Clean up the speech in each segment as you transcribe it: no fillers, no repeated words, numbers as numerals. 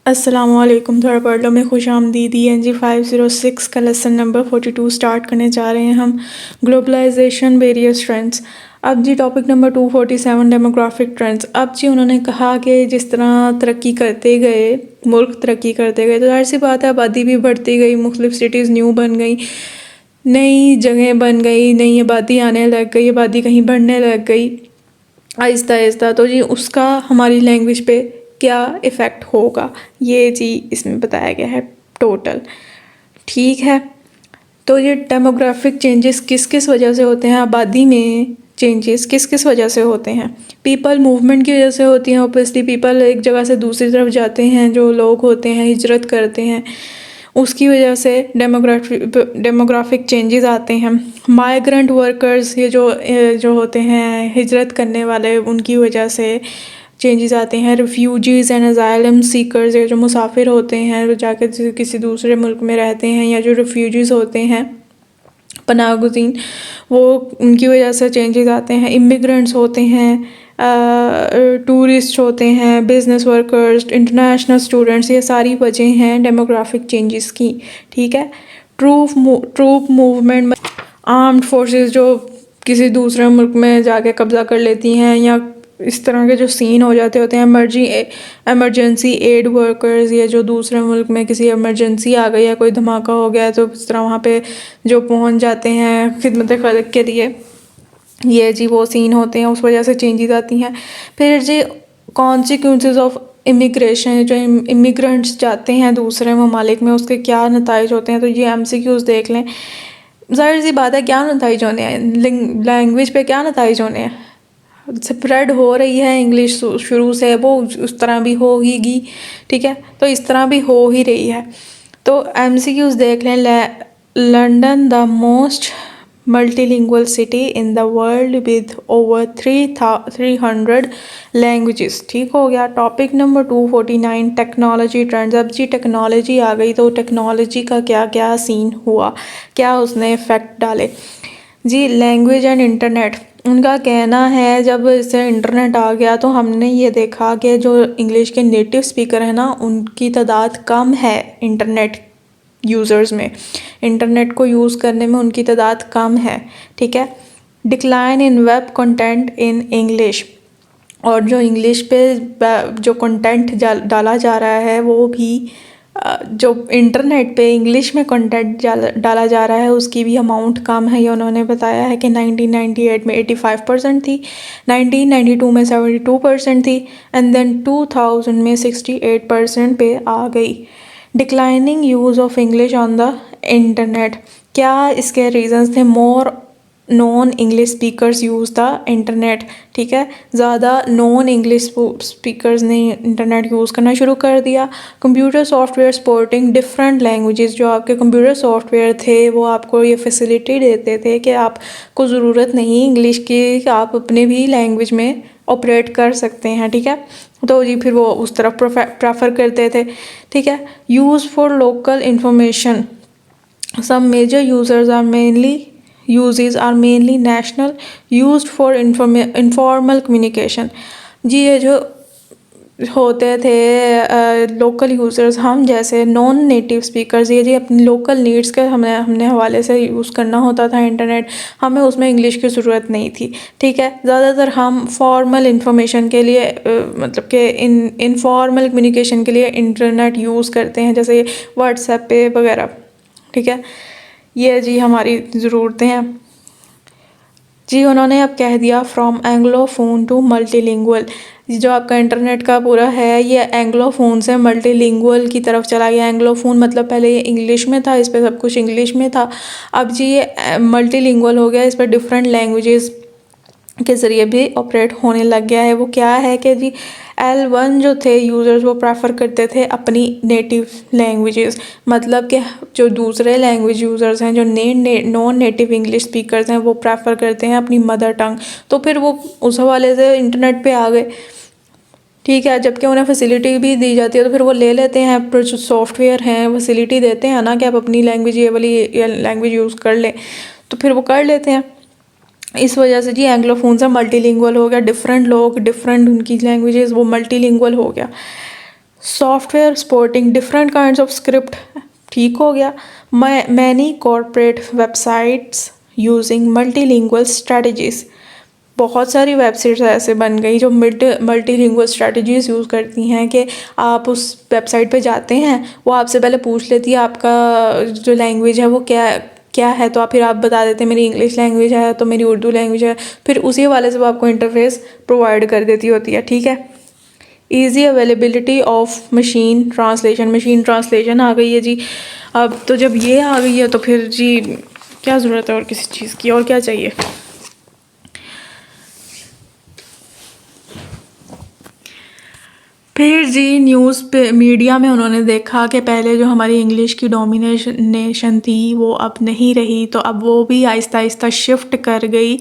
अस्सलामुअलैकुम। थोड़ा पढ़ लो में खुश आमदीद। ENG 506 का लेसन नंबर 42 स्टार्ट करने जा रहे हैं हम। Globalisation various trends. अब जी टॉपिक नंबर 247 डेमोग्राफिक ट्रेंड्स। अब जी उन्होंने कहा कि जिस तरह तरक्की करते गए, मुल्क तरक्की करते गए, तो जाहिर सी बात है आबादी भी बढ़ती गई, मुख्तलिफ सिटीज़ न्यू बन गई, नई जगह बन गई, नई आबादी आने लग गई, आबादी कहीं बढ़ने लग गई आहिस्ता आहिस्ता। तो जी उसका हमारी लैंग्वेज पे क्या इफ़ेक्ट होगा, ये जी इसमें बताया गया है टोटल। ठीक है, तो ये डेमोग्राफिक चेंजेस किस किस वजह से होते हैं, आबादी में चेंजेस किस किस वजह से होते हैं। पीपल मूवमेंट की वजह से होती हैं। ऑब्वियसली पीपल एक जगह से दूसरी तरफ जाते हैं, जो लोग होते हैं हिजरत करते हैं, उसकी वजह से डेमोग्राफिक चेंजेस आते हैं। माइग्रेंट वर्कर्स, ये जो होते हैं हिजरत करने वाले, उनकी वजह से चेंजेस आते हैं। रिफ्यूजीज़ एंड अजाइलम सीकर्स, ये जो मुसाफिर होते हैं, जो जाकर किसी दूसरे मुल्क में रहते हैं, या जो रिफ्यूजीज़ होते हैं पनाहगज़ीन, वो उनकी वजह से चेंजेस आते हैं। इमिग्रेंट्स होते हैं, टूरिस्ट होते हैं, बिजनेस वर्कर्स, इंटरनेशनल स्टूडेंट्स, ये सारी वजह हैं डेमोग्राफिक चेंजेस की। ठीक है, ट्रूप मूवमेंट, आर्म्ड फोर्सेस जो किसी दूसरे मुल्क में जाके कब्ज़ा कर लेती हैं, या इस तरह के जो सीन हो जाते होते हैं। एमरजेंसी एड वर्कर्स, ये जो दूसरे मुल्क में किसी एमरजेंसी आ गई है, कोई धमाका हो गया है, तो इस तरह वहाँ पे जो पहुँच जाते हैं खिदमत खल्क के लिए, ये जी वो सीन होते हैं, उस वजह से चेंजेस आती हैं। फिर जी कॉन्सिक्वेंसेस ऑफ इमिग्रेशन, जो इमिग्रेंट्स जाते हैं दूसरे ममालिक में, उसके क्या नताइज होते हैं। तो ये MCQs देख लें। ज़ाहिर सी बात है क्या नताइज होने हैं, लैंग्वेज पे क्या नताइज होने हैं। स्प्रेड हो रही है इंग्लिश शुरू से, वो उस तरह भी हो ही गी। ठीक है, तो इस तरह भी हो ही रही है। तो MCQs देख लें। London the most multilingual city in the world with over 300 languages. ठीक हो गया। Topic number 249 technology trends. अब जी टेक्नोलॉजी आ गई, तो टेक्नोलॉजी का क्या क्या सीन हुआ, क्या उसने इफ़ेक्ट डाले। जी लैंग्वेज एंड इंटरनेट, उनका कहना है जब इससे इंटरनेट आ गया तो हमने ये देखा कि जो इंग्लिश के नेटिव स्पीकर हैं ना, उनकी तादाद कम है इंटरनेट यूज़र्स में, इंटरनेट को यूज़ करने में उनकी तादाद कम है। ठीक है, decline in web content in English, और जो इंग्लिश पे जो कंटेंट डाला जा रहा है, वो भी जो इंटरनेट पे इंग्लिश में कंटेंट डाला जा रहा है, उसकी भी अमाउंट कम है। ये उन्होंने बताया है कि 1998 में 85% थी, 1992 में 72% थी, एंड देन 2000 में 68% पे आ गई। Declining use of English on the internet, क्या इसके रीजंस थे। More non English speakers use the internet. ठीक है, ज़्यादा नॉन इंग्लिश स्पीकर्स ने इंटरनेट यूज़ करना शुरू कर दिया। Computer software supporting different languages, जो आपके कंप्यूटर सॉफ्टवेयर थे वो आपको ये फैसिलिटी देते थे कि आपको ज़रूरत नहीं इंग्लिश की, आप अपने भी लैंग्वेज में ऑपरेट कर सकते हैं। ठीक है, तो जी फिर वो उस तरफ प्रेफर करते थे। ठीक है, use for local information, some major users are mainly uses are mainly national, used for informal communication। जी ये जो होते थे लोकल यूज़र्स, हम जैसे नॉन नेटिव स्पीकर्स, ये जी अपनी लोकल नीड्स के हमने हवाले से यूज़ करना होता था इंटरनेट, हमें उसमें इंग्लिश की ज़रूरत नहीं थी। ठीक है, ज़्यादातर हम फॉर्मल इंफॉर्मेशन के लिए मतलब कि इनफॉर्मल कम्युनिकेशन के लिए इंटरनेट यूज़ करते हैं, जैसे व्हाट्सएप पे वगैरह। ठीक है, ये जी हमारी ज़रूरतें हैं। जी उन्होंने अब कह दिया फ्रॉम एंग्लोफोन टू मल्टीलिंगुअल, जो आपका इंटरनेट का पूरा है ये एंग्लोफोन से मल्टीलिंगुअल की तरफ चला गया। एंग्लोफोन मतलब पहले ये इंग्लिश में था, इस पर सब कुछ इंग्लिश में था, अब जी ये मल्टीलिंगुअल हो गया, इस पर डिफरेंट लैंग्वेजेस के ज़रिए भी ऑपरेट होने लग गया है। वो क्या है कि जी L1 जो थे यूज़र्स, वो प्रेफर करते थे अपनी नेटिव लैंग्वेजेस, मतलब कि जो दूसरे लैंग्वेज यूज़र्स हैं, जो नॉन नेटिव इंग्लिश स्पीकर्स हैं, वो प्रेफर करते हैं अपनी मदर टंग। तो फिर वो उस हवाले से इंटरनेट पे आ गए। ठीक है, जबकि उन्हें फैसिलिटी भी दी जाती है, तो फिर वो ले लेते हैं। जो सॉफ्टवेयर हैं फैसिलिटी देते हैं ना कि आप अपनी लैंग्वेज ये वाली लैंग्वेज यूज़ कर लें, तो फिर वो कर लेते हैं। इस वजह से जी एंग्लोफोन से मल्टीलिंगुअल हो गया, डिफरेंट लोग डिफरेंट उनकी लैंग्वेजेस, वो मल्टीलिंगुअल हो गया। Software supporting different kinds of script, ठीक हो गया। Many corporate websites using multilingual strategies, बहुत सारी वेबसाइट्स ऐसे बन गई जो मल्टीलिंगुअल स्ट्रेटजीज यूज़ करती हैं कि आप उस वेबसाइट पे जाते हैं, वो आपसे पहले पूछ लेती है आपका जो लैंग्वेज है वो क्या क्या है, तो आप फिर आप बता देते हैं मेरी इंग्लिश लैंग्वेज है, तो मेरी उर्दू लैंग्वेज है, फिर उसी हवाले से वो आपको इंटरफेस प्रोवाइड कर देती होती है, ठीक है। Easy availability of machine translation आ गई है जी। अब तो जब ये आ गई है तो फिर जी क्या ज़रूरत है और किसी चीज़ की, और क्या चाहिए। फिर जी न्यूज़ पे मीडिया में उन्होंने देखा कि पहले जो हमारी इंग्लिश की डोमिनेशन थी वो अब नहीं रही, तो अब वो भी आहिस्ता आहिस्ता शिफ्ट कर गई।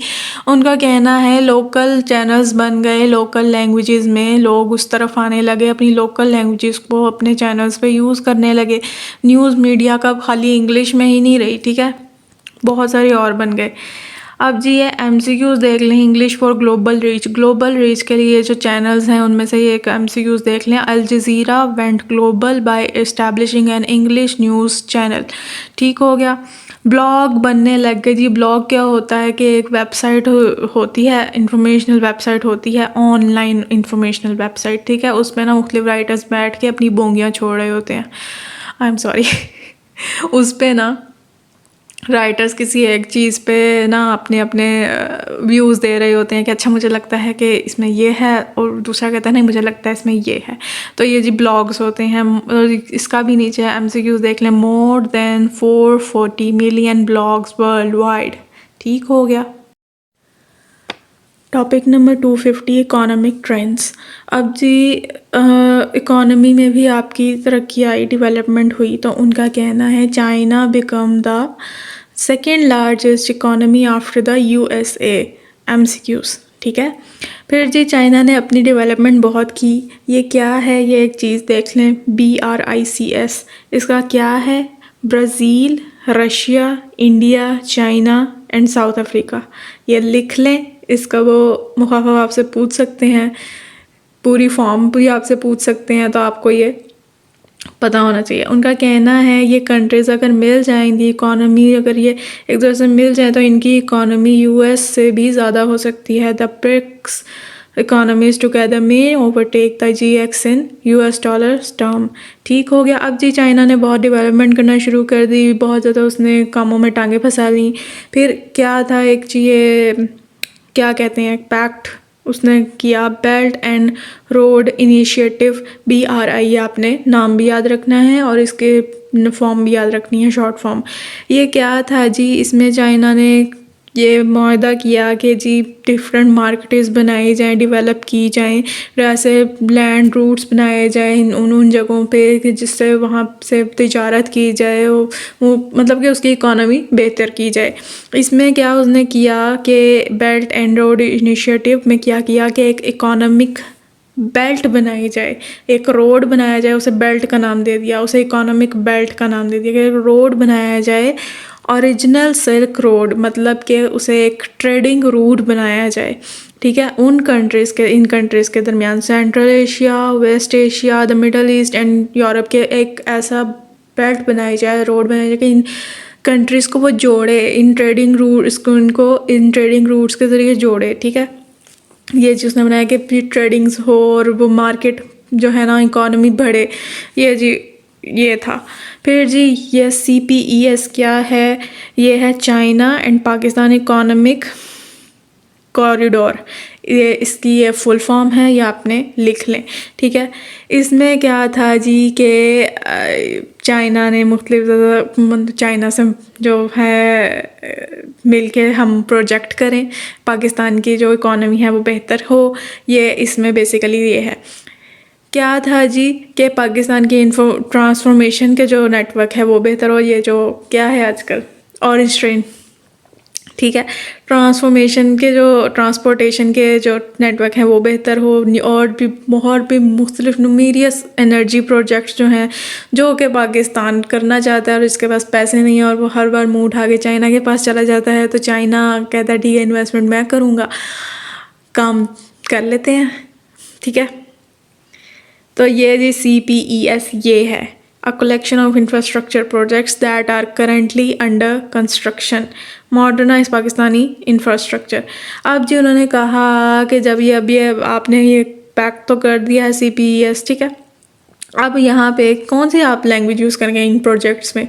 उनका कहना है लोकल चैनल्स बन गए, लोकल लैंग्वेजेस में लोग उस तरफ आने लगे, अपनी लोकल लैंग्वेजेस को अपने चैनल्स पे यूज़ करने लगे। न्यूज़ मीडिया का खाली इंग्लिश में ही नहीं रही, ठीक है, बहुत सारे और बन गए। अब जी ये MCQs देख लें, इंग्लिश फॉर ग्लोबल रीच के लिए जो चैनल्स हैं उनमें से ये एक MCQs देख लें। Al Jazeera went global by establishing an English news channel, ठीक हो गया। ब्लॉग बनने लग गए जी। ब्लॉग क्या होता है कि एक वेबसाइट होती है, इंफॉर्मेशनल वेबसाइट होती है, ऑनलाइन इंफॉर्मेशनल वेबसाइट, ठीक है, उसमें ना मुख्तलिफ राइटर्स बैठ के अपनी बोंगियाँ छोड़ रहे होते हैं, आई एम सॉरी उस पर ना राइटर्स किसी एक चीज़ पे ना अपने अपने व्यूज़ दे रहे होते हैं कि अच्छा मुझे लगता है कि इसमें ये है, और दूसरा कहता है नहीं मुझे लगता है इसमें ये है, तो ये जी ब्लॉग्स होते हैं। और इसका भी नीचे MCQs देख लें, more than 440 million blogs world wide, ठीक हो गया। Topic number 250 economic trends. अब जी इकोनॉमी में भी आपकी तरक्की आई, डेवलपमेंट हुई, तो उनका कहना है China become the second largest economy after the USA। MCQs, ठीक है। फिर जी चाइना ने अपनी डेवलपमेंट बहुत की, ये क्या है, ये एक चीज़ देख लें, BRICS, इसका क्या है, Brazil, Russia, India, China and south Africa, ये लिख लें। इसका वो मुखाफा आपसे पूछ सकते हैं, पूरी फॉर्म भी आपसे पूछ सकते हैं, तो आपको ये पता होना चाहिए। उनका कहना है ये कंट्रीज़ अगर मिल जाएंगी, इकोनॉमी अगर ये एक दूसरे से मिल जाए तो इनकी इकोनॉमी US से भी ज़्यादा हो सकती है। द ब्रिक्स इकोनॉमीज टुगेदर में overtake the GX in US dollar term, ठीक हो गया। अब जी चाइना ने बहुत डेवलपमेंट करना शुरू कर दी, बहुत ज़्यादा उसने कामों में टांगे फंसा ली। फिर क्या था एक ये क्या कहते हैं पैक्ट उसने किया, belt and road initiative, BRI, आपने नाम भी याद रखना है और इसके फॉर्म भी याद रखनी है, शॉर्ट फॉर्म। ये क्या था जी, इसमें चाइना ने ये मुआहदा किया कि जी डिफरेंट मार्केट्स बनाई जाएं, डेवलप की जाएं, ऐसे लैंड रूट्स बनाए जाएं उन जगहों पे कि जिससे वहाँ से तिजारत की जाए, वो मतलब कि उसकी इकोनॉमी बेहतर की जाए। इसमें क्या उसने किया कि बेल्ट एंड रोड इनिशिएटिव में क्या किया कि एक इकोनॉमिक बेल्ट बनाई जाए, एक रोड बनाया जाए, उसे बेल्ट का नाम दे दिया, उसे इकोनॉमिक बेल्ट का नाम दे दिया कि एक रोड बनाया जाए, ओरिजिनल सिल्क रोड, मतलब कि उसे एक ट्रेडिंग रूट बनाया जाए, ठीक है, इन कंट्रीज़ के दरमियान, central Asia, west Asia, the middle east and Europe के, एक ऐसा बेल्ट बनाई जाए, रोड बनाई जाए कि इन कंट्रीज़ को वो जोड़े, इन ट्रेडिंग रूट्स के ज़रिए जोड़े, ठीक है। ये चीज़ उसने बनाया कि ट्रेडिंग्स हो और वो मार्केट जो है ना इकोनॉमी बढ़े, ये जी ये था। फिर जी ये CPES क्या है, ये है China and Pakistan economic corridor, ये इसकी ये फुल फॉर्म है, ये आपने लिख लें, ठीक है। इसमें क्या था जी कि चाइना ने मुख्तलिफ चाइना से जो है मिल के हम प्रोजेक्ट करें, पाकिस्तान की जो इकोनॉमी है वो बेहतर हो, ये इसमें बेसिकली ये है। क्या था जी कि पाकिस्तान की ट्रांसफॉर्मेशन के जो नेटवर्क है वो बेहतर हो, ये जो क्या है आजकल ऑरेंज ट्रेन, ठीक है, ट्रांसफॉर्मेशन के जो ट्रांसपोर्टेशन के जो नेटवर्क हैं वो बेहतर हो, और भी मुख्तलिफ न्यूमेरियस एनर्जी प्रोजेक्ट्स जो हैं जो कि पाकिस्तान करना चाहता है और इसके पास पैसे नहीं है, और वो हर बार मुँह उठा के चाइना के पास चला जाता है, तो चाइना कहता है ठीक है इन्वेस्टमेंट मैं करूँगा, काम कर लेते हैं, ठीक है। तो ये जी CPES ये है a collection of infrastructure projects that are currently under construction, modernize Pakistani infrastructure। अब जी उन्होंने कहा कि जब ये अभी आपने ये पैक तो कर दिया है CPES, ठीक है, अब यहाँ पे कौन सी आप लैंग्वेज यूज़ करेंगे इन प्रोजेक्ट्स में,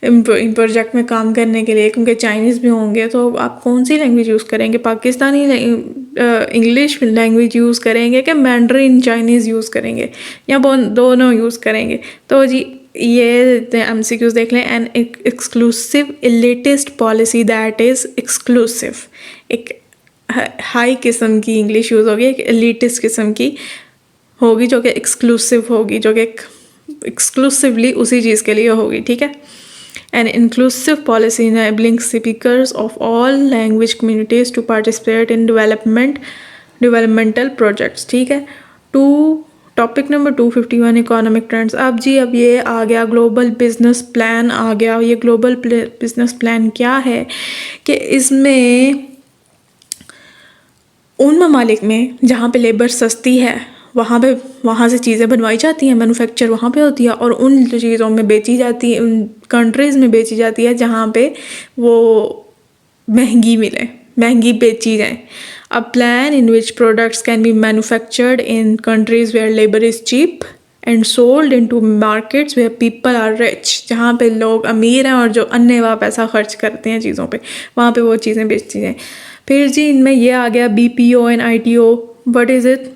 इन प्रोजेक्ट में काम करने के लिए, क्योंकि चाइनीज़ भी होंगे, तो आप कौन सी लैंग्वेज यूज़ करेंगे, पाकिस्तानी इंग्लिश लैंग्वेज यूज़ करेंगे कि मैंड्रिन चाइनीज़ यूज़ करेंगे, या दोनों यूज़ करेंगे। तो जी ये MCQs देख लें। An exclusive elitist policy that is exclusive, एक हाई किस्म की इंग्लिश यूज़ होगी, एक एलिटिस्ट किस्म की होगी जो कि एक्सक्लूसिव होगी, जो कि एक्सक्लूसिवली उसी चीज़ के लिए होगी, ठीक है। An inclusive policy enabling speakers of all language communities to participate in developmental projects, ठीक है। Topic number 251 economic trends. अब जी अब ये आ गया ग्लोबल बिजनेस प्लान आ गया। ये ग्लोबल बिजनेस प्लान क्या है कि इसमें उन ममालिक में जहाँ पे लेबर सस्ती है वहाँ से चीज़ें बनवाई जाती हैं, मैन्युफैक्चर वहाँ पे होती है, और उन चीज़ों में बेची जाती है, उन कंट्रीज़ में बेची जाती है जहाँ पे वो महंगी मिले, महंगी बेची जाए। A plan in which products can be manufactured in countries where labour is cheap and sold into markets where people are rich, जहाँ पे लोग अमीर हैं और जो अन्य वहाँ पैसा खर्च करते हैं चीज़ों पे, वहाँ पे वो चीज़ें बेचती जाएँ। फिर जी इनमें ये आ गया BPO and ITO। What is it?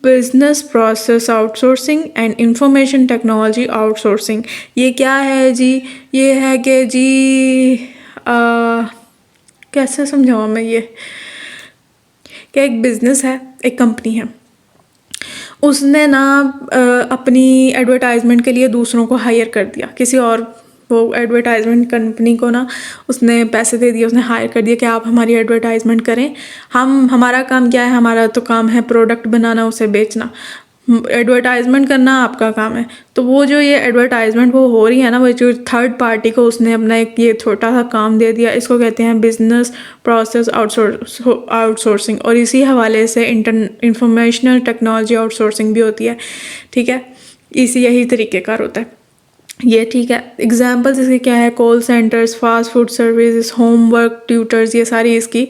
Business process outsourcing and information technology outsourcing. ये क्या है जी? ये है कि जी कैसे समझाऊँ मैं ये, कि एक बिज़नेस है, एक कंपनी है, उसने ना अपनी एडवर्टाइजमेंट के लिए दूसरों को हायर कर दिया, किसी और वो एडवर्टाइजमेंट कंपनी को ना उसने पैसे दे दिए, उसने हायर कर दिया कि आप हमारी एडवर्टाइजमेंट करें। हमारा काम क्या है? हमारा तो काम है प्रोडक्ट बनाना, उसे बेचना, एडवर्टाइजमेंट करना आपका काम है। तो वो जो ये एडवर्टाइजमेंट वो हो रही है ना, वो जो थर्ड पार्टी को उसने अपना एक ये छोटा सा काम दे दिया, इसको कहते हैं बिजनेस प्रोसेस आउटसोर्सिंग। और इसी हवाले से इंफॉर्मेशनल टेक्नोलॉजी आउटसोर्सिंग भी होती है, ठीक है। यही तरीक़ेकार होता है ये, ठीक है। एग्जाम्पल्स इसके क्या है? Call centres, fast food services, homework tutors, ये सारी इसकी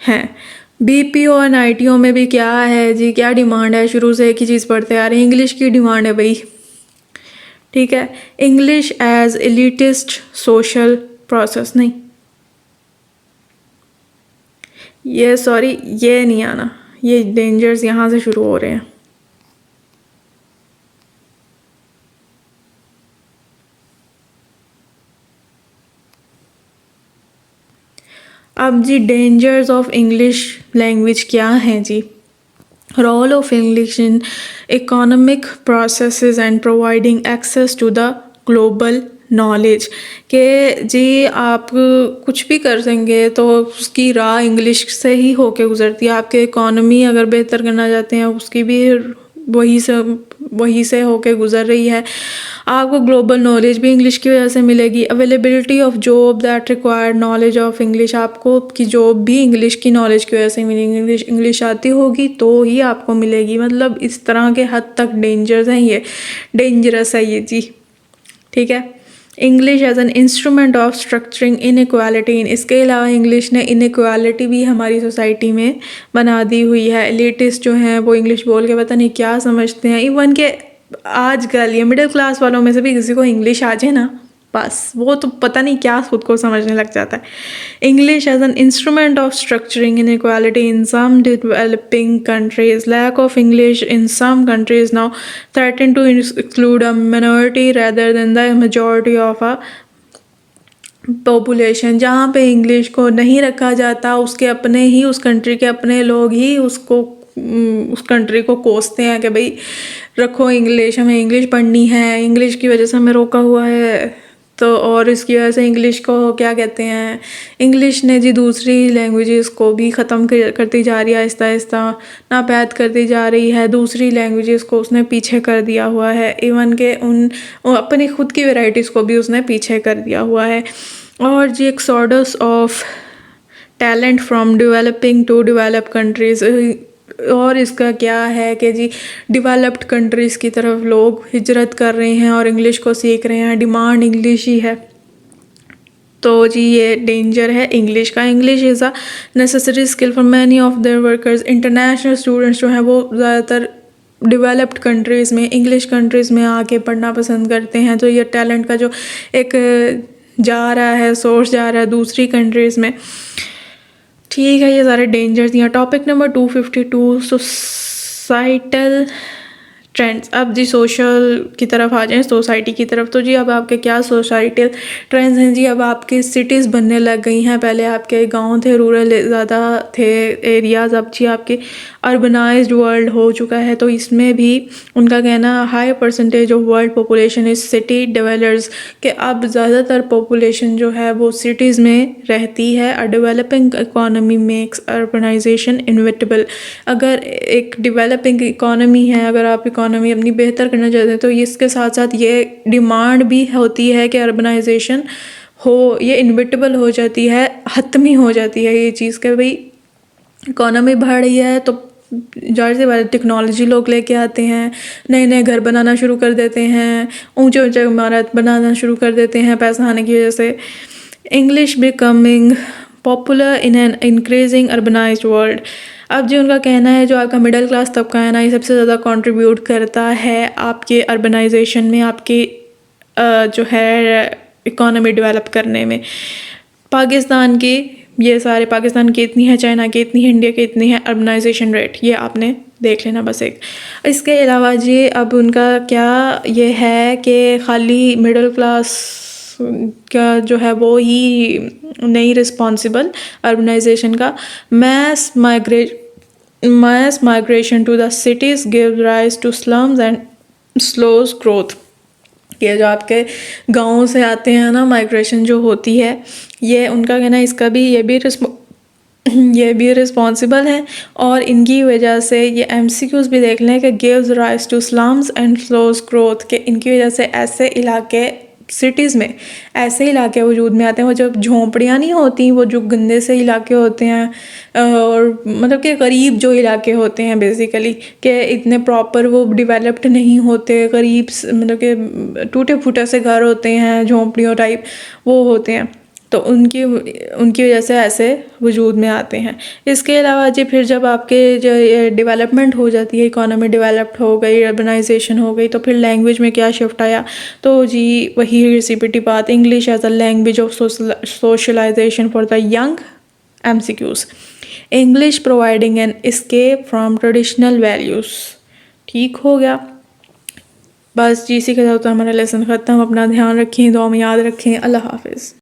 हैं। BPO और ITO में भी क्या है जी, क्या डिमांड है? शुरू से एक ही चीज़ पढ़ते आ रहे हैं, इंग्लिश की डिमांड है भाई, ठीक है। English as elitist social process, नहीं ये सॉरी ये नहीं आना, ये डेंजर्स यहाँ से शुरू हो रहे हैं। अब जी डेंजर्स ऑफ इंग्लिश लैंग्वेज क्या हैं जी? Role of English in economic processes and providing access to the global knowledge, के जी आप कुछ भी कर देंगे तो उसकी राह इंग्लिश से ही होके गुजरती है। आपके इकोनॉमी अगर बेहतर करना चाहते हैं उसकी भी वही से होके गुजर रही है। आपको ग्लोबल नॉलेज भी इंग्लिश की वजह से मिलेगी। Availability of job that require knowledge of English, आपको की जॉब भी इंग्लिश की नॉलेज की वजह से मिलेगी। इंग्लिश आती होगी तो ही आपको मिलेगी। मतलब इस तरह के हद तक डेंजरस हैं, ये डेंजरस है ये जी, ठीक है। English as an instrument of structuring inequality, इसके अलावा इंग्लिश ने इनइक्वालिटी भी हमारी सोसाइटी में बना दी हुई है। एलिटिस्ट जो हैं वो इंग्लिश बोल के पता नहीं क्या समझते हैं। इवन के आजकल ये मिडिल क्लास वालों में से भी किसी को इंग्लिश आ जाए ना, बस वो तो पता नहीं क्या खुद को समझने लग जाता है। English as an instrument of structuring inequality in some developing countries, lack of English in some countries now threaten to exclude a minority rather than the majority of a population. जहाँ पे इंग्लिश को नहीं रखा जाता, उसके अपने ही उस country के अपने लोग ही उसको उस कंट्री को कोसते हैं कि भाई रखो इंग्लिश, हमें इंग्लिश पढ़नी है, इंग्लिश की वजह से हमें रोका हुआ है। तो और इसकी वजह से इंग्लिश को क्या कहते हैं, इंग्लिश ने जी दूसरी लैंग्वेजेस को भी ख़त्म करती जा रही है, आहिस्ता आहिस्ता नापैद करती जा रही है। दूसरी लैंग्वेजेस को उसने पीछे कर दिया हुआ है। इवन के उन अपनी खुद की वैरायटीज़ को भी उसने पीछे कर दिया हुआ है। और जी exodus of talent from developing to develop countries, और इसका क्या है कि जी डेवलप्ड कंट्रीज़ की तरफ लोग हिजरत कर रहे हैं और इंग्लिश को सीख रहे हैं, डिमांड इंग्लिश ही है। तो जी ये डेंजर है इंग्लिश का। English is a necessary skill for many of their workers. International students जो हैं वो ज़्यादातर डेवलप्ड कंट्रीज़ में, इंग्लिश कंट्रीज़ में आके पढ़ना पसंद करते हैं। तो ये टैलेंट का जो एक जा रहा है, सोर्स जा रहा है दूसरी कंट्रीज़ में। ठीक है, ये सारे डेंजर्स दिया। Topic number 252 societal trends. अब जी सोशल की तरफ आ जाएं, सोसाइटी की तरफ। तो जी अब आपके क्या सोसाइटल ट्रेंड्स हैं जी। अब आपकी सिटीज़ बनने लग गई हैं। पहले आपके गांव थे, रूरल ज़्यादा थे एरियाज़, अब जी आपके अर्बनाइज्ड वर्ल्ड हो चुका है। तो इसमें भी उनका कहना high percentage of world population is city developers, कि अब ज़्यादातर पॉपुलेशन जो है वो सिटीज़ में रहती है। A developing economy makes urbanisation inevitable. अगर एक डेवलपिंग इकोनॉमी है, अगर आप इकोनॉमी अपनी बेहतर करना चाहते हैं, तो इसके साथ साथ ये डिमांड भी होती है कि अर्बनाइजेशन हो, ये इनविटेबल हो जाती है, हतमी हो जाती है ये चीज़ कि भाई इकोनॉमी बढ़ रही है तो ज़ाहिर सी बात है टेक्नोलॉजी लोग लेके आते हैं, नए नए घर बनाना शुरू कर देते हैं, ऊंचे ऊंचे इमारत बनाना शुरू कर देते हैं पैसा आने की वजह से। English becoming popular in an increasing urbanised world. अब जो उनका कहना है, जो आपका मिडिल क्लास तबका है ना, ये सबसे ज़्यादा कंट्रीब्यूट करता है आपके अर्बनाइजेशन में, आपकी जो है इकोनॉमी डेवलप करने में। पाकिस्तान की ये सारे, पाकिस्तान की इतनी है, चाइना की इतनी है, इंडिया की इतनी है अर्बनाइजेशन रेट, ये आपने देख लेना बस एक। इसके अलावा जी अब उनका क्या ये है कि खाली मिडिल क्लास का जो है वो ही नहीं रिस्पॉन्सिबल अर्बनाइजेशन का। Mass migration to the cities give rise to slums and slows growth. ये जो आपके गाँव से आते हैं ना, माइग्रेशन जो होती है, ये उनका कहना है इसका भी ये भी रिस्पॉन्सिबल है। और इनकी वजह से ये MCQs भी देख लें कि gives rise to slums and slows growth, के इनकी वजह से ऐसे इलाके सिटीज़ में ऐसे इलाके वजूद में आते हैं, वो जब झोंपड़ियाँ नहीं होती, वो जो गंदे से इलाके होते हैं और मतलब कि गरीब जो इलाके होते हैं बेसिकली, कि इतने प्रॉपर वो डेवलप्ड नहीं होते, गरीब मतलब कि टूटे फूटे से घर होते हैं, झोंपड़ियों टाइप वो होते हैं, तो उनकी वजह से ऐसे वजूद में आते हैं। इसके अलावा जी फिर जब आपके जो डेवलपमेंट हो जाती है, इकोनॉमी डेवलप्ड हो गई, अर्बनाइजेशन हो गई, तो फिर लैंग्वेज में क्या शिफ्ट आया। तो जी वही रिसिपिटी बात, English as a language of socialisation for the young. MCQs, English providing an escape from traditional values. ठीक हो गया, बस जी इसी के साथ तो हमारा लेसन ख़त्म। अपना ध्यान रखें, दुआ में याद रखें। अल्लाह हाफिज़।